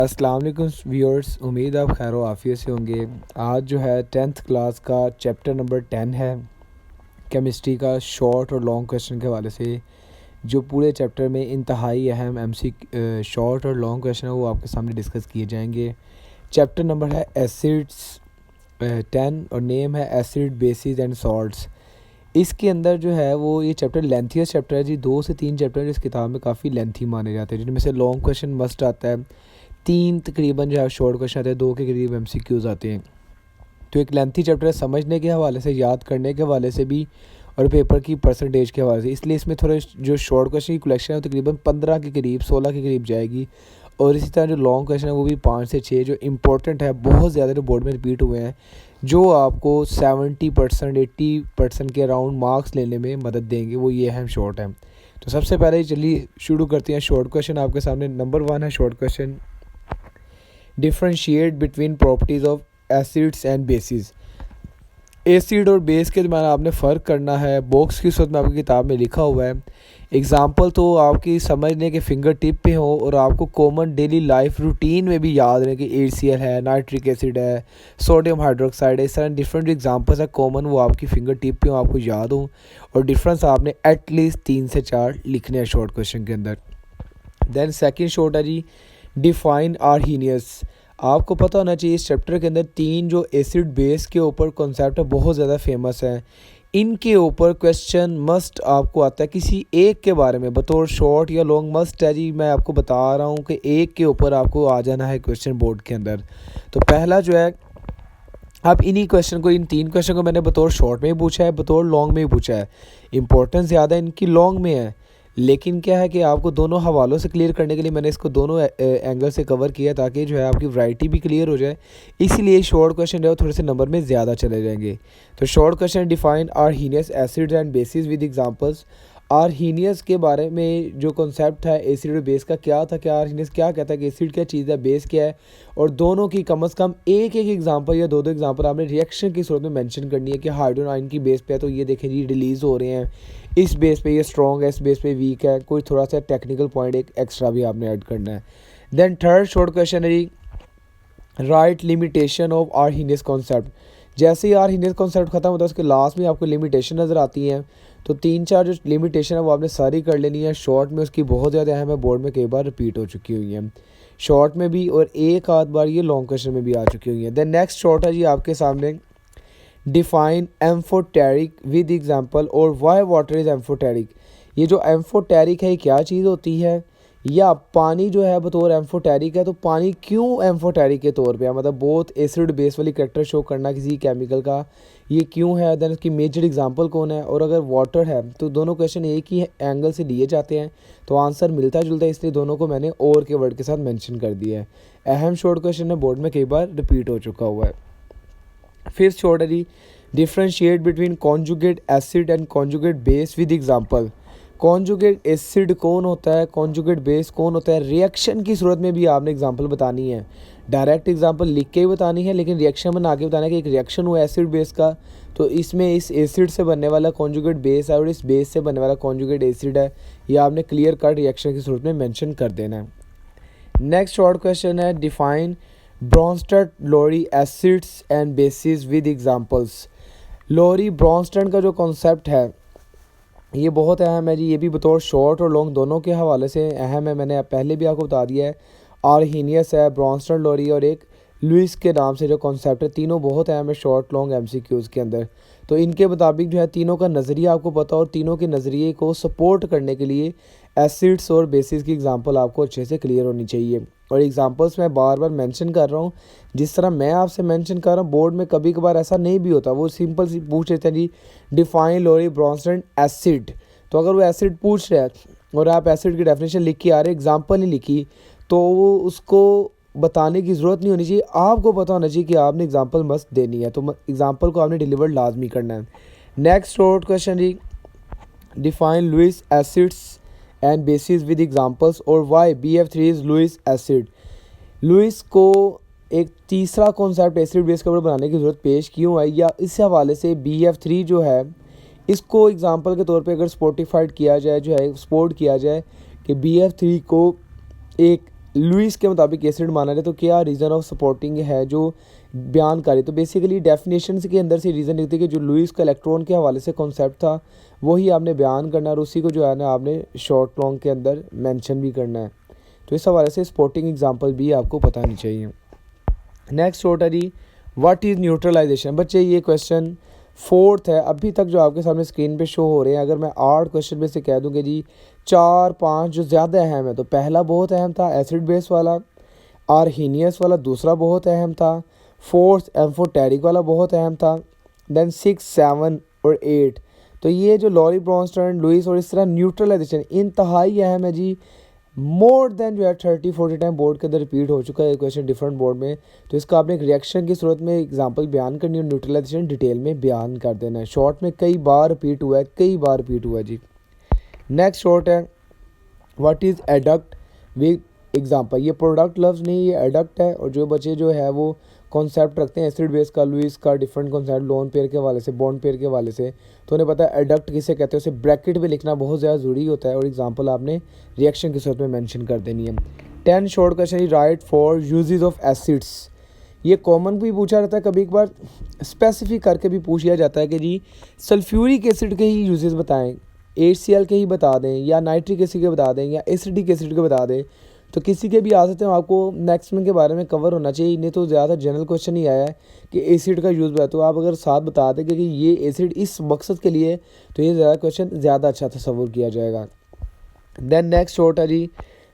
अस्सलाम वालेकुम व्यूअर्स, उम्मीद आप खैर आफियत से होंगे। आज जो है 10th क्लास का चैप्टर नंबर 10 है केमिस्ट्री का शॉर्ट और लॉन्ग क्वेश्चन के हवाले से। जो पूरे चैप्टर में इंतहाई अहम शॉर्ट और लॉन्ग क्वेश्चन है वो आपके सामने डिस्कस किए जाएंगे। चैप्टर नंबर है एसिड्स 10 और नेम है एसिड बेसिस एंड सॉल्ट्स। इसके अंदर जो है वो ये चैप्टर लेंथीस्ट चैप्टर है जी। 2 से 3 चैप्टर इस किताब में काफ़ी लेंथी माने जाते हैं, जिनमें से लॉन्ग क्वेश्चन मस्ट आता है, 3 तकरीबन जो है शॉर्ट क्वेश्चन आते हैं, 2 के करीब MCQs आते हैं। तो एक लेंथी चैप्टर है समझने के हवाले से, याद करने के हवाले से भी और पेपर की परसेंटेज के हवाले से। इसलिए इसमें थोड़े जो शॉर्ट क्वेश्चन की कलेक्शन है वो तकरीबन 15 के करीब 16 के करीब जाएगी। और इसी तरह जो लॉन्ग क्वेश्चन है वो भी 5 से 6 जो इंपॉर्टेंट है, बहुत ज़्यादा जो बोर्ड में रिपीट हुए हैं, जो आपको 70% 80% के अराउंड मार्क्स लेने में मदद देंगे, वो ये अहम शॉर्ट है। तो सबसे पहले चलिए शुरू करते हैं। शॉर्ट क्वेश्चन आपके सामने नंबर 1 है short question, differentiate between properties of acids and basis. Acid और बेस के दरमियान आपने फ़र्क करना है। बॉक्स की सूरत में आपकी किताब में लिखा हुआ है। एग्ज़ाम्पल तो आपकी समझने के फिंगर टिप पे हो और आपको कॉमन डेली लाइफ रूटीन में भी याद रहे कि HCl है, नाइट्रिक एसिड है, सोडियम हाइड्रोक्साइड है। इस तरह डिफरेंट एग्जांपल्स है कॉमन, वो आपकी फिंगर टिप पे हो, आपको याद हो। और डिफरेंस आपने एटलीस्ट 3 से 4 लिखने हैं शॉर्ट क्वेश्चन के अंदर। देन सेकेंड शॉर्ट है जी, डिफाइन आर्हीनियस। आपको पता होना चाहिए इस चैप्टर के अंदर 3 जो एसिड बेस के ऊपर कॉन्सेप्ट है बहुत ज़्यादा फेमस है। इनके ऊपर क्वेश्चन मस्ट आपको आता है किसी एक के बारे में, बतौर शॉर्ट या लॉन्ग मस्ट है जी। मैं आपको बता रहा हूँ कि एक के ऊपर आपको आ जाना है क्वेश्चन बोर्ड के अंदर। तो पहला जो है, अब इन्हीं क्वेश्चन को, इन 3 क्वेश्चन को मैंने बतौर शॉर्ट में भी पूछा है, बतौर लॉन्ग में भी पूछा है। इंपॉर्टेंस ज़्यादा इनकी लॉन्ग में है, लेकिन क्या है कि आपको दोनों हवालों से क्लियर करने के लिए मैंने इसको दोनों एंगल से कवर किया, ताकि जो है आपकी वैरायटी भी क्लियर हो जाए। इसीलिए शॉर्ट क्वेश्चन जो है थोड़े से नंबर में ज़्यादा चले जाएंगे। तो short question, define Arrhenius acids and bases with examples. Arrhenius के बारे में जो कॉन्सेप्ट है एसिड और बेस का, क्या था, क्या आर्हीनियस क्या कहता है कि एसिड क्या चीज़ है, बेस क्या है, और दोनों की कम से कम एक एक एग्जांपल या दो एग्जांपल आपने रिएक्शन की सूरत में मेंशन करनी है कि हाइड्रोजन आयन की बेस पे है तो ये देखें जी रिलीज़ हो रहे हैं, इस बेस पे ये स्ट्रॉन्ग है, इस बेस पे वीक है। कोई थोड़ा सा टेक्निकल पॉइंट एक एक्स्ट्रा भी आपने ऐड करना है। देन थर्ड शॉर्ट क्वेश्चन है जी, right limitation of Arrhenius concept. जैसे ही आर्हीनियस कॉन्सेप्ट खत्म होता है उसके लास्ट में आपको लिमिटेशन नज़र आती हैं। तो 3-4 जो लिमिटेशन है वो आपने सारी कर लेनी है। शॉर्ट में उसकी बहुत ज़्यादा अहम है, बोर्ड में कई बार रिपीट हो चुकी हुई हैं, शॉर्ट में भी, और एक आध बार ये लॉन्ग क्वेश्चन में भी आ चुकी हुई हैं। देन नेक्स्ट शॉर्ट है जी आपके सामने, डिफाइन एम्फोटेरिक विद एग्जांपल और व्हाई वाटर इज़ एम्फोटेरिक। ये जो एम्फोटेरिक है ये क्या चीज़ होती है, या पानी जो है बतौर एम्फोटेरिक है तो पानी क्यों एम्फोटेरिक के तौर पे है, मतलब बहुत एसिड बेस वाली कैरेक्टर शो करना किसी केमिकल का, ये क्यों है। देन उसकी मेजर एग्जांपल कौन है, और अगर वाटर है तो दोनों क्वेश्चन एक ही एंगल से लिए जाते हैं तो आंसर मिलता जुलता है, इसलिए दोनों को मैंने और के वर्ड के साथ मेंशन कर दिया है। अहम शॉर्ट क्वेश्चन है, बोर्ड में कई बार रिपीट हो चुका हुआ है। फिफ्थ शॉर्ट है जी, differentiate between conjugate acid and conjugate base with example. Conjugate acid कौन होता है, कॉन्जुगेट बेस कौन होता है, रिएक्शन की सूरत में भी आपने एग्जांपल बतानी है। डायरेक्ट एग्जांपल लिख के ही बतानी है, लेकिन रिएक्शन बना के बताना है कि एक रिएक्शन हुआ एसिड बेस का, तो इसमें इस एसिड से बनने वाला कॉन्जुगेट बेस है और इस बेस से बनने वाला कॉन्जुगेट एसिड है। ये आपने क्लियर कट रिएक्शन की सूरत में मेंशन कर देना है। नेक्स्ट शॉर्ट क्वेश्चन है, define Bronsted Lowry acids and bases with examples. Lowry Bronsted का जो कॉन्सेप्ट है ये बहुत अहम है जी। ये भी बतौर शॉर्ट और लॉन्ग दोनों के हवाले से अहम है, मैंने पहले भी आपको बता दिया है। आर्हीनियस है, ब्रॉन्स्टेड लोरी और एक लुइस के नाम से जो कॉन्सेप्ट है, तीनों बहुत अहम है शॉर्ट लॉन्ग MCQs के अंदर। तो इनके मुताबिक जो है तीनों का नज़रिया आपको पता, और तीनों के नज़रिए को सपोर्ट करने के लिए एसिड्स और बेसिस की एग्जांपल आपको अच्छे से क्लियर होनी चाहिए। और एग्जांपल्स मैं बार बार मेंशन कर रहा हूँ, जिस तरह मैं आपसे मेंशन कर रहा हूँ, बोर्ड में कभी कभार ऐसा नहीं भी होता, वो सिंपल सी पूछ लेते हैं जी, डिफाइन लोरी ब्रॉन्स्टेड एसिड। तो अगर वो एसिड पूछ रहे हैं और आप एसिड की डेफिनेशन लिख के आ रहे, एग्जाम्पल नहीं लिखी, तो वो उसको बताने की ज़रूरत नहीं होनी चाहिए। आपको पता होना चाहिए कि आपने एग्जांपल मस्त देनी है, तो एग्जांपल को आपने डिलीवर लाजमी करना है। नेक्स्ट शॉर्ट क्वेश्चन जी, define Lewis acids and bases with examples और why BF3 is Lewis acid. Lewis को एक तीसरा कॉन्सेप्ट एसिड बेस के ऊपर बनाने की ज़रूरत पेश क्यों है, या इस हवाले से BF3 जो है इसको एग्जांपल के तौर पे अगर स्पोर्टिफाइड किया जाए, जो है सपोर्ट किया जाए कि BF3 को एक लुइस के मुताबिक एसिड माना जाए तो क्या रीज़न ऑफ सपोर्टिंग है जो बयान करे। तो बेसिकली डेफिनेशन के अंदर से रीज़न लिखती है कि जो लुइस का इलेक्ट्रॉन के हवाले से कॉन्सेप्ट था वही आपने बयान करना है और उसी को जो है ना आपने शॉर्ट लॉन्ग के अंदर मेंशन भी करना है। तो इस हवाले से स्पोर्टिंग एग्जांपल भी आपको पता होनी चाहिए। नेक्स्ट शॉर्ट है जी, व्हाट इज़ न्यूट्रलाइजेशन। बच्चे ये क्वेश्चन 4th है अभी तक जो आपके सामने स्क्रीन पे शो हो रहे हैं। अगर मैं 8 क्वेश्चन में से कह दूँ कि जी 4-5 जो ज़्यादा अहम है, तो पहला बहुत अहम था एसिड बेस वाला, आर्हीनियस वाला दूसरा बहुत अहम था, 4th एम्फोटेरिक वाला बहुत अहम था, देन 6, 7 और 8। तो ये जो लॉरी ब्रॉन्स्टर्न, लुइस और इस तरह न्यूट्रलाइजेशन इंतहाई अहम है जी। मोर देन जो है 30-40 टाइम बोर्ड के अंदर रिपीट हो चुका है क्वेश्चन डिफरेंट बोर्ड में। तो इसका आपने एक रिएक्शन की सूरत में एग्जांपल बयान करनी है, न्यूट्रलाइजेशन डिटेल में बयान कर देना है। शॉर्ट में कई बार रिपीट हुआ है, कई बार रिपीट हुआ है जी। नेक्स्ट शॉर्ट है what is adduct with example. ये प्रोडक्ट लफ्ज़ नहीं, ये एडक्ट है। और जो बच्चे जो है वो कॉन्सेप्ट रखते हैं एसिड बेस का, लुइस का डिफरेंट कॉन्सेप्ट लोन पेयर के वाले से, बॉन्ड पेयर के वाले से, तो उन्हें पता है एडक्ट किसे कहते हैं। उसे ब्रैकेट में लिखना बहुत ज़्यादा ज़रूरी होता है और एग्जांपल आपने रिएक्शन की सूरत में मेंशन कर देनी है। 10 short question right four uses of acids. ये कॉमन भी पूछा रहता है, कभी एक बार स्पेसिफिक करके भी पूछ लिया जाता है कि जी सल्फ्यूरिक एसिड के ही यूजेस बताएं, HCl के ही बता दें, या नाइट्रिक एसिड के बता दें, या एसिडिक एसिड के बता दें। तो किसी के भी आ सकते हैं, आपको मैक्सिमम के बारे में कवर होना चाहिए। इन्हें तो ज़्यादा जनरल क्वेश्चन ही आया है कि एसिड का यूज़ है, तो आप अगर साथ बता दें कि ये एसिड इस मकसद के लिए, तो ये ज़्यादा क्वेश्चन ज़्यादा अच्छा तस्वुर किया जाएगा। देन नेक्स्ट शॉर्ट है जी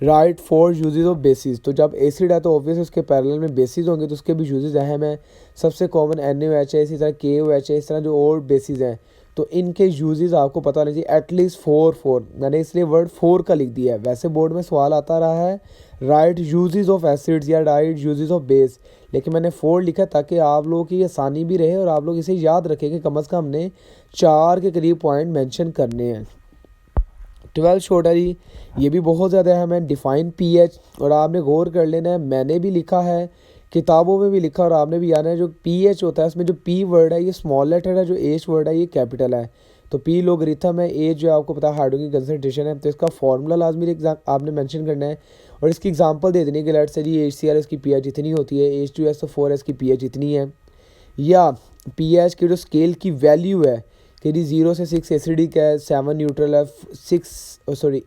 write four uses of bases. तो जब एसिड है तो ऑब्वियसली उसके पैरेलल में बेसिस होंगे, तो उसके भी यूजेस अहम है। सबसे कॉमन NaOH है, इसी तरह KOH है, इस तरह जो और बेसिस हैं, तो इनके यूजेस आपको पता होना चाहिए। एटलीस्ट 4 मैंने इसलिए वर्ड 4 का लिख दिया है। वैसे बोर्ड में सवाल आता रहा है राइट यूजेस ऑफ एसिड्स या राइट यूजेस ऑफ बेस, लेकिन मैंने 4 लिखा ताकि आप लोगों की आसानी भी रहे और आप लोग इसे याद रखें कि कम अज़ कम हमने 4 के करीब पॉइंट मेंशन करने हैं। 12 शॉर्ट है जी, ये भी बहुत ज़्यादा अहम है, डिफ़ाइन pH। और आपने गौर कर लेना है, मैंने भी लिखा है, किताबों में भी लिखा और आपने भी याद है, जो pH होता है उसमें जो P वर्ड है ये स्मॉल लेटर है, जो H वर्ड है ये कैपिटल है। तो P लोगरिथम है, H जो आपको पता है हाइड्रोजन की कंसनट्रेशन है, तो इसका फॉर्मूला लाजमी आपने मेंशन करना है और इसकी एग्जांपल दे देनी है कि लेट से जी HCl इसकी pH इतनी होती है, H2SO4 की pH इतनी है, या pH की जो स्केल की वैल्यू है कि जी 0 से 6 एसिडिक है, 7 न्यूट्रल है,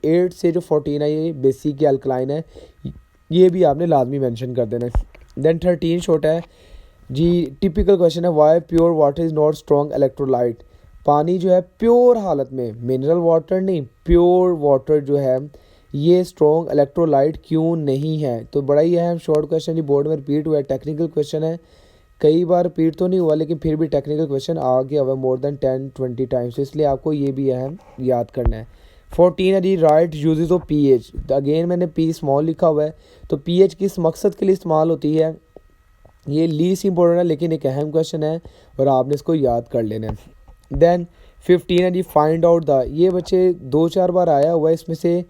8 से जो 14 है ये बेसिक या अल्कलाइन है, ये भी आपने लाजमी मेंशन कर देना है। देन 13 शॉर्ट है जी, टिपिकल क्वेश्चन है why pure water is not strong electrolyte. पानी जो है प्योर हालत में, मिनरल वाटर नहीं, प्योर वाटर जो है ये स्ट्रॉन्ग इलेक्ट्रोलाइट क्यों नहीं है। तो बड़ा ही अहम शॉर्ट क्वेश्चन जी, बोर्ड में रिपीट हुआ है, टेक्निकल क्वेश्चन है, कई बार रिपीट तो नहीं हुआ लेकिन फिर भी टेक्निकल क्वेश्चन आ गया हुआ मोर देन 10-20 टाइम्स, तो इसलिए आपको ये भी अहम याद करना है। 14 है जी write uses of pH। Again मैंने P स्मॉल लिखा हुआ है, तो pH किस मकसद के लिए इस्तेमाल होती है, ये लीस्ट इंपॉर्टेंट है लेकिन एक अहम क्वेश्चन है और आपने इसको याद कर लेना है। देन 15 है जी फाइंड आउट द। ये बच्चे 2-4 बार आया हुआ है, इसमें से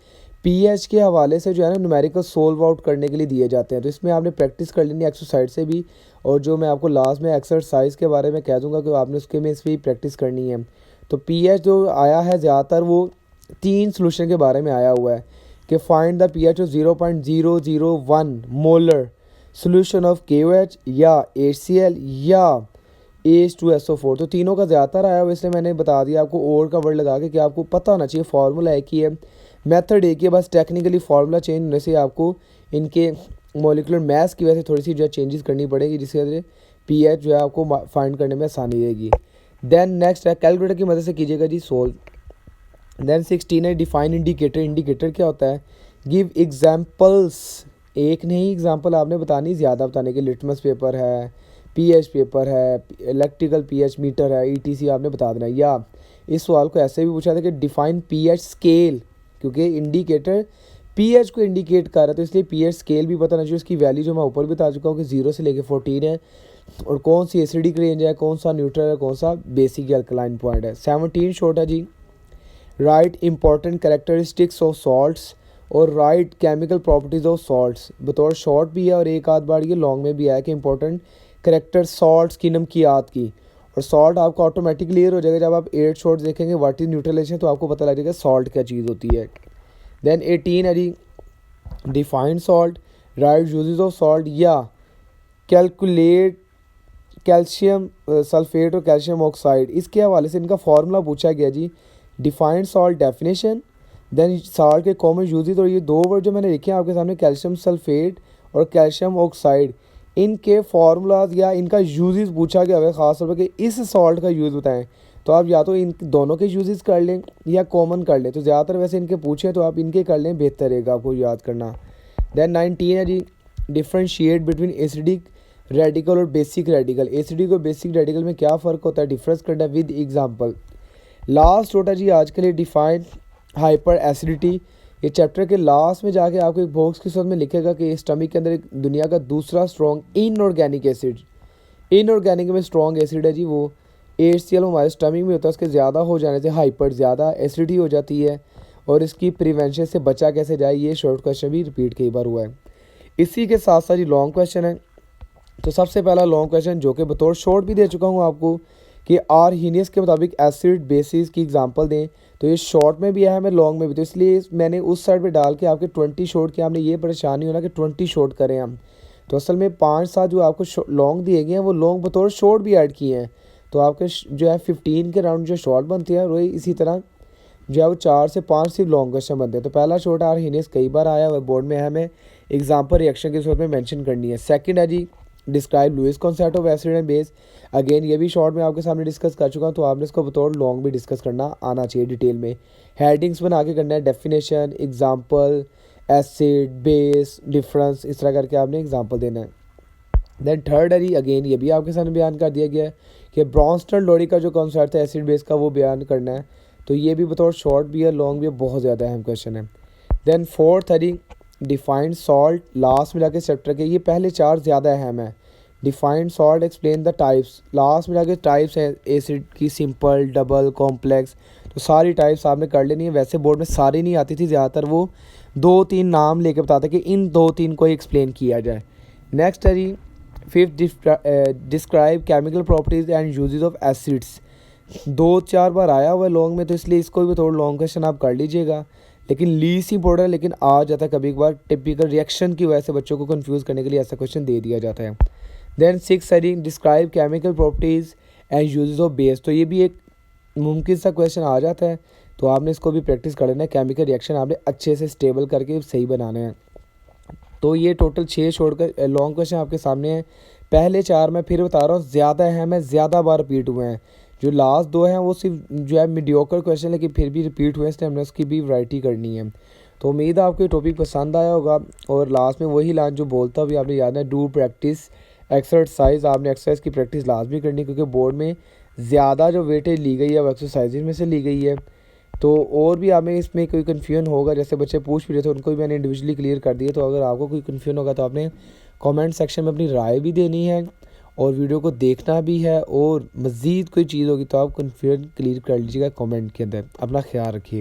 pH के हवाले से जो है ना न्यूमेरिकल सोल्व आउट करने के लिए दिए जाते हैं, तो इसमें आपने प्रैक्टिस कर लेनी एक्सरसाइज से भी, और जो मैं आपको लास्ट में एक्सरसाइज के बारे में कह दूंगा कि आपने उसके में इस पर प्रैक्टिस करनी है। तो pH जो आया है ज़्यादातर वो 3 सोल्यूशन के बारे में आया हुआ है कि find the pH of 0.001 molar solution of KOH या HCl या H2SO4। तो तीनों का ज़्यादातर आया हुआ, इसलिए मैंने बता दिया आपको और का वर्ड लगा के कि आपको पता होना चाहिए फार्मूला एक ही है, मेथड एक ही है, बस टेक्निकली फार्मूला चेंज होने से आपको इनके मॉलिक्यूलर मास की वजह से थोड़ी सी जो है चेंजेस करनी पड़ेगी, जिसकी वजह से pH जो है आपको फाइंड करने में आसानी रहेगी। देन नेक्स्ट है कैलकुलेटर की मदद से कीजिएगा जी सोल्व। देन 16 है डिफाइन इंडिकेटर। इंडिकेटर क्या होता है, गिव एग्जाम्पल्स। एक नहीं एग्जाम्पल आपने बतानी, ज़्यादा बताने के, लिटमस पेपर है, pH पेपर है, इलेक्ट्रिकल pH मीटर है, ETC आपने बता देना। या इस सवाल को ऐसे भी पूछा था कि डिफाइन pH स्केल, क्योंकि इंडिकेटर pH को इंडिकेट कर रहा है तो इसलिए pH स्केल भी बताना चाहिए। उसकी वैल्यू जो मैं ऊपर बता चुका हूँ कि 0 से लेकर 14 है, और कौन सी एसिडिक रेंज है, कौन सा न्यूट्रल है, कौन सा बेसिक या अल्कलाइन पॉइंट है। 17 शॉर्ट है जी write important characteristics of salts और write chemical properties of salts. बतौर शॉर्ट भी है और एक आध बार ये लॉन्ग में भी आया कि इंपॉर्टेंट करेक्टर सॉल्ट्स की, नमकियात की। और सॉल्ट आपको ऑटोमेटिक क्लियर हो जाएगा जब आप 8 शॉर्ट्स देखेंगे व्हाट इज न्यूट्रलाइजेशन, तो आपको पता लग जाएगा सॉल्ट क्या चीज़ होती है। देन 18 है जी define salt. Write uses of salt, या कैलकुलेट कैल्शियम सल्फेट और कैल्शियम ऑक्साइड, इसके हवाले से इनका फार्मूला पूछा गया जी। Defined salt definition, then salt के कॉमन यूजेस, और ये दो वर्ड जो मैंने लिखे हैं आपके सामने, कैल्शियम सल्फेट और कैल्शियम ऑक्साइड, इनके फार्मूलाज या इनका यूजेस पूछा गया है ख़ास तौर पर कि इस सॉल्ट का यूज़ बताएं। तो आप या तो इन दोनों के यूजेस कर लें या कॉमन कर लें, तो ज़्यादातर वैसे इनके पूछें तो आप इनके कर लें, बेहतर रहेगा आपको याद करना। देन 19 है जी, डिफ्रेंशिएट बिटवीन एसिडिक रेडिकल और बेसिक रेडिकल। एसिडिक और बेसिक रेडिकल में क्या फ़र्क होता है, डिफरेंस करना विद एग्जांपल। लास्ट होता है जी आज के लिए डिफाइन हाइपर एसिडिटी। ये चैप्टर के लास्ट में जाके आपको एक बॉक्स की सूरत में लिखेगा कि स्टमक के अंदर एक दुनिया का दूसरा स्ट्रॉन्ग इनऑर्गेनिक एसिड, इनऑर्गेनिक में स्ट्रॉन्ग एसिड है जी वो HCl हमारे स्टमक में होता है, उसके ज़्यादा हो जाने से हाइपर ज़्यादा एसिडिटी हो जाती है, और इसकी प्रिवेंशन से बचा कैसे जाए, ये शॉर्ट क्वेश्चन भी रिपीट कई बार हुआ है। इसी के साथ साथ ये लॉन्ग क्वेश्चन है। तो सबसे पहला लॉन्ग क्वेश्चन जो कि बतौर शॉर्ट भी दे चुका हूँ आपको कि आर्हीनियस के मुताबिक एसिड बेसिस की एग्जांपल दें। तो ये शॉर्ट में भी है हमें लॉन्ग में भी, तो इसलिए मैंने उस साइड पे डाल के आपके 20 शॉर्ट किया। आपने ये परेशानी होना कि 20 शॉर्ट करें हम, तो असल में 5-7 जो आपको लॉन्ग दिए गए हैं वो लॉन्ग बतौर शॉर्ट भी ऐड किए हैं। तो आपके जो है 15 के राउंड जो शॉर्ट बनते हैं वही इसी तरह जो है वो 4 से 5 सिर्फ लॉन्ग क्वेश्चन बनते हैं। तो पहला शॉर्ट आर्हीनियस कई बार आया हुआ बोर्ड में, हमें एग्जाम्पल रिएक्शन के सूरत में मेंशन करनी है। सेकंड है जी, describe Lewis concept of acid and base. Again ये भी शॉर्ट में आपके सामने डिस्कस कर चुका हूँ, तो आपने इसको बतौर लॉन्ग भी डिस्कस करना आना चाहिए डिटेल में। हेडिंग्स बना के करना है, definition, example, acid, base, difference, इस तरह करके आपने एग्जाम्पल देना है। देन थर्ड है जी, अगेन ये भी आपके सामने बयान कर दिया गया है कि ब्रॉन्स्टन लोडी का जो कॉन्सेप्ट है एसिड बेस का वो बयान करना है। तो ये भी बतौर शॉर्ट भी है, लॉन्ग भी है, बहुत ज़्यादा अहम क्वेश्चन है। देन फोर्थ है जी, डिफाइंड सॉल्ट, लास्ट में जाके चैप्टर के ये पहले 4 ज़्यादा अहम है। Defined salt, explain the types, last में जाके टाइप्स हैं एसिड की, सिंपल, डबल, कॉम्प्लेक्स। तो सारी टाइप्स आपने कर लेनी है। वैसे बोर्ड में सारी नहीं आती थी, ज़्यादातर वो 2-3 नाम लेके बताते कि इन 2-3 को एक्सप्लेन किया जाए। नेक्स्ट है जी, fifth, describe chemical properties and uses of acids. 2-4 बार आया हुआ है लॉन्ग में, तो इसलिए इसको भी थोड़ा लॉन्ग क्वेश्चन आप कर लीजिएगा, लेकिन लीस्ट इंपॉर्टेंट है, लेकिन आ जाता है कभी कभार टिपिकल रिएक्शन की वजह से बच्चों को कंफ्यूज करने के लिए ऐसा क्वेश्चन दे दिया जाता है। देन 6 है describe chemical properties and uses of base. तो ये भी एक मुमकिन सा क्वेश्चन आ जाता है, तो आपने इसको भी प्रैक्टिस कर लेना है। केमिकल रिएक्शन आपने अच्छे से स्टेबल करके सही बनाने हैं। तो ये टोटल 6 छोड़कर लॉन्ग क्वेश्चन आपके सामने हैं। पहले 4 मैं फिर बता रहा हूँ ज़्यादा अहम है, ज़्यादा बार रिपीट हुए हैं। जो लास्ट 2 हैं वो सिर्फ जो है मीडियोकर क्वेश्चन, लेकिन फिर भी रिपीट हुए, इसलिए हमने उसकी भी वैरायटी करनी है। तो उम्मीद है आपको ये टॉपिक पसंद आया होगा। और लास्ट में वही लाइन जो बोलता भी आपने याद है, डू प्रैक्टिस एक्सरसाइज। आपने एक्सरसाइज की प्रैक्टिस लाजमी करनी, क्योंकि बोर्ड में ज़्यादा जो वेटेज ली गई है वो एक्सरसाइज में से ली गई है। तो और भी हमें इसमें कोई कन्फ्यूजन होगा, जैसे बच्चे पूछ भी रहे थे, उनको भी मैंने इंडिविजुअली क्लियर कर दिया। तो अगर आपको कोई कन्फ्यूजन होगा तो आपने कमेंट सेक्शन में अपनी राय भी देनी है, और वीडियो को देखना भी है, और मज़ीद कोई चीज़ होगी तो आप कन्फ्यूजन क्लियर कर लीजिएगा कमेंट के अंदर। अपना ख्याल रखिए।